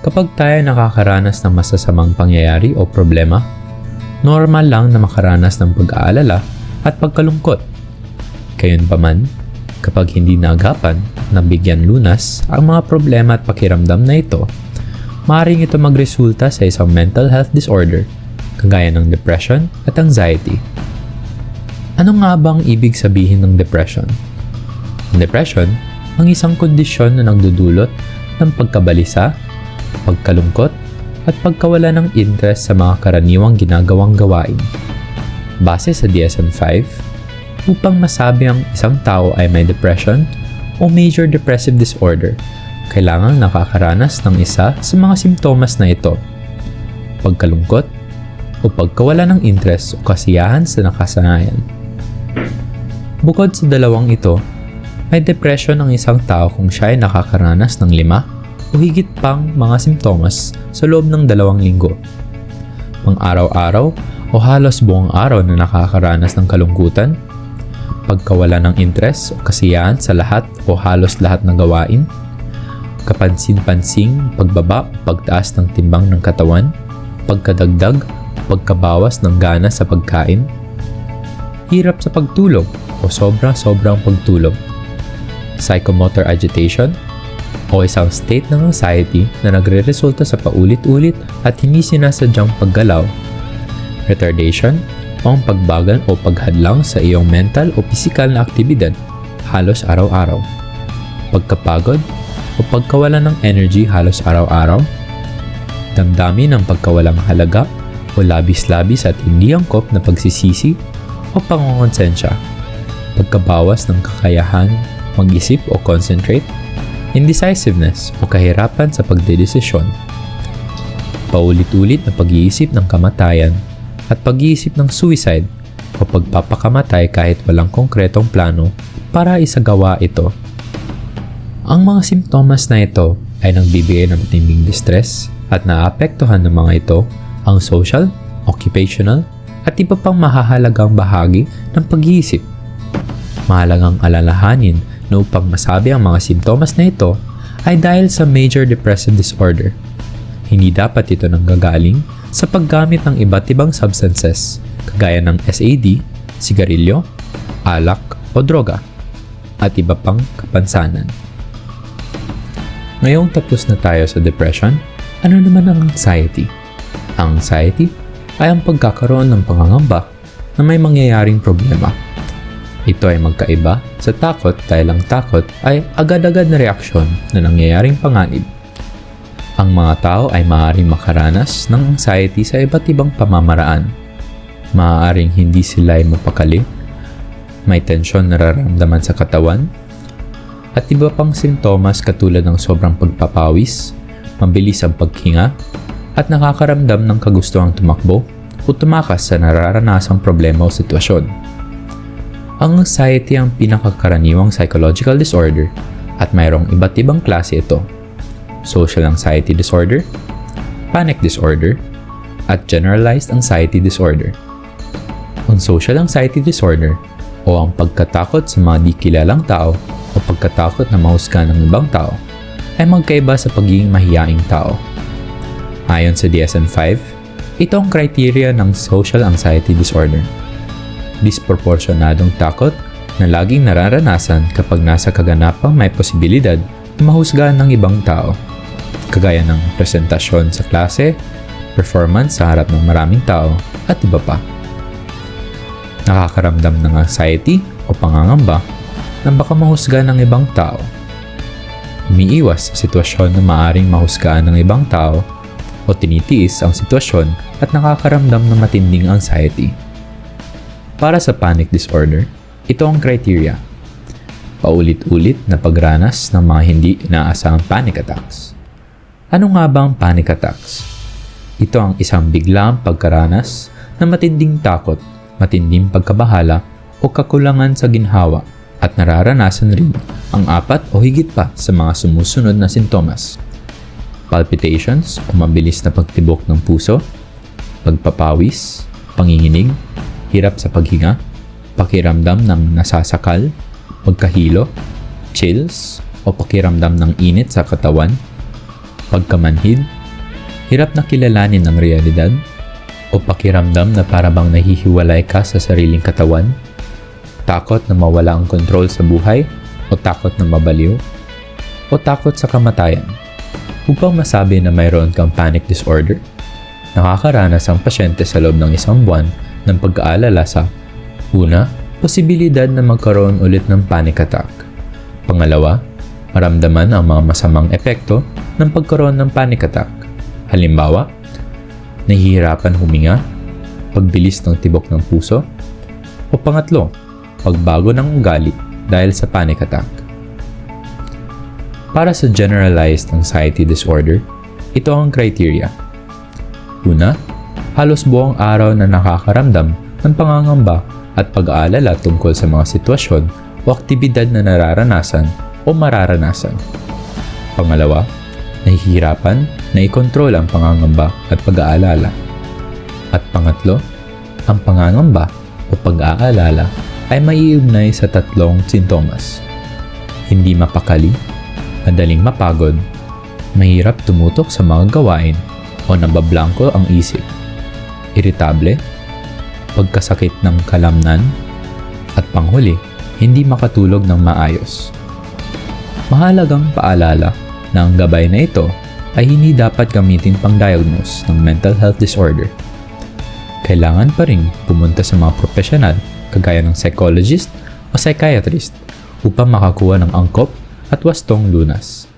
Kapag tayo nakakaranas ng masasamang pangyayari o problema, normal lang na makaranas ng pag-aalala at pagkalungkot. Gayunpaman, kapag hindi naagapan at nabigyan lunas ang mga problema at pakiramdam na ito, maaaring ito magresulta sa isang mental health disorder, kagaya ng depression at anxiety. Ano nga bang ibig sabihin ng depression? Ang depression ang isang kondisyon na nagdudulot ng pagkabalisa, pagkalungkot, at pagkawala ng interest sa mga karaniwang ginagawang gawain. Base sa DSM-5, upang masabi ang isang tao ay may depression o major depressive disorder, kailangang nakakaranas ng isa sa mga simptomas na ito: pagkalungkot o pagkawala ng interest o kasiyahan sa nakasanayan. Bukod sa dalawang ito, may depression ang isang tao kung siya ay nakakaranas ng 5 o higit pang mga simptomas sa loob ng 2 linggo. Pang-araw-araw o halos buong araw na nakakaranas ng kalungkutan, pagkawala ng interest o kasiyahan sa lahat o halos lahat ng gawain, kapansin-pansing pagbaba o pagtaas ng timbang ng katawan, pagkadagdag o pagkabawas ng gana sa pagkain, hirap sa pagtulog o sobrang pagtulog, psychomotor agitation o isang state ng anxiety na nagre-resulta sa paulit-ulit at hindi sinasadyang paggalaw, retardation o ang pagbagal o paghadlang sa iyong mental o physical na aktibidad halos araw-araw, pagkapagod o pagkawala ng energy halos araw-araw, damdamin ng pagkawalang halaga o labis-labis at hindi angkop na pagsisisi o pangongonsensya, pagkabawas ng kakayahan mag-isip o concentrate, indecisiveness o kahirapan sa pagdedesisyon, paulit-ulit na pag-iisip ng kamatayan at pag-iisip ng suicide o pagpapakamatay kahit walang konkretong plano para isagawa ito. Ang mga simptomas na ito ay nagbibigay ng matinding distress at naapektuhan ng mga ito ang social, occupational at iba pang mahahalagang bahagi ng pag-iisip. Mahalagang alalahanin na upang masabi ang mga simptomas na ito ay dahil sa major depressive disorder. Hindi dapat ito nanggagaling sa paggamit ng iba't ibang substances kagaya ng SAD, sigarilyo, alak o droga, at iba pang kapansanan. Ngayong tapos na tayo sa depression, ano naman ang anxiety? Ang anxiety ay ang pagkakaroon ng pangangamba na may mangyayaring problema. Ito ay magkaiba sa takot dahil ang takot ay agad-agad na reaksyon na nangyayaring panganib. Ang mga tao ay maaaring makaranas ng anxiety sa iba't ibang pamamaraan. Maaaring hindi sila ay mapakali, may tensyon na nararamdaman sa katawan, at iba pang sintomas katulad ng sobrang pagpapawis, mabilis ang paghinga, at nakakaramdam ng kagustuhang tumakbo o tumakas sa nararanasang problema o sitwasyon. Ang anxiety ang pinakakaraniwang psychological disorder at mayroong iba't ibang klase ito: social anxiety disorder, panic disorder, at generalized anxiety disorder. Ang social anxiety disorder o ang pagkatakot sa mga di kilalang tao o pagkatakot na mahusgahan ng ibang tao ay magkaiba sa pagiging mahiyaing tao. Ayon sa DSM-5, ito ang criteria ng social anxiety disorder: disproporsyonadong takot na laging nararanasan kapag nasa kaganapang may posibilidad na mahusgahan ng ibang tao, kagaya ng presentasyon sa klase, performance sa harap ng maraming tao, at iba pa. Nakakaramdam ng anxiety o pangangamba na baka mahusgahan ng ibang tao. Umiiwas sa sitwasyon na maaaring mahusgahan ng ibang tao o tinitiis ang sitwasyon at nakakaramdam ng matinding anxiety. Para sa panic disorder, ito ang criteria: paulit-ulit na pagranas ng mga hindi inaasahang panic attacks. Ano nga ba ang panic attacks? Ito ang isang biglaang pagkaranas ng matinding takot, matinding pagkabahala o kakulangan sa ginhawa, at nararanasan rin ang 4 o higit pa sa mga sumusunod na sintomas: palpitations o mabilis na pagtibok ng puso, pagpapawis, panginginig, hirap sa paghinga, pakiramdam ng nasasakal, pagkahilo, chills o pakiramdam ng init sa katawan, pagkamanhid, hirap na kilalanin ang realidad, o pakiramdam na parabang nahihiwalay ka sa sariling katawan, takot na mawala ang kontrol sa buhay, o takot na mabaliw, o takot sa kamatayan. Upang masabi na mayroon kang panic disorder, nakakaranas ang pasyente sa loob ng 1 buwan ng pag-aalala sa una, posibilidad na magkaroon ulit ng panic attack. Pangalawa, maramdaman ang mga masamang epekto ng pagkaroon ng panic attack. Halimbawa, nahihirapan huminga, pagbilis ng tibok ng puso, o pangatlo, pagbago ng ugali dahil sa panic attack. Para sa generalized anxiety disorder, ito ang criteria. Una, halos buong araw na nakakaramdam ng pangangamba at pag-aalala tungkol sa mga sitwasyon o aktibidad na nararanasan o mararanasan. Pangalawa, nahihirapan na ikontrol ang pangangamba at pag-aalala. At pangatlo, ang pangangamba o pag-aalala ay maiugnay sa 3 sintomas. Hindi mapakali, madaling mapagod, mahirap tumutok sa mga gawain o nabablangko ang isip, iritable, pagkasakit ng kalamnan, at panghuli, hindi makatulog ng maayos. Mahalagang paalala na ang gabay na ito ay hindi dapat gamitin pang-diagnose ng mental health disorder. Kailangan pa rin pumunta sa mga profesional kagaya ng psychologist o psychiatrist upang makakuha ng angkop at wastong lunas.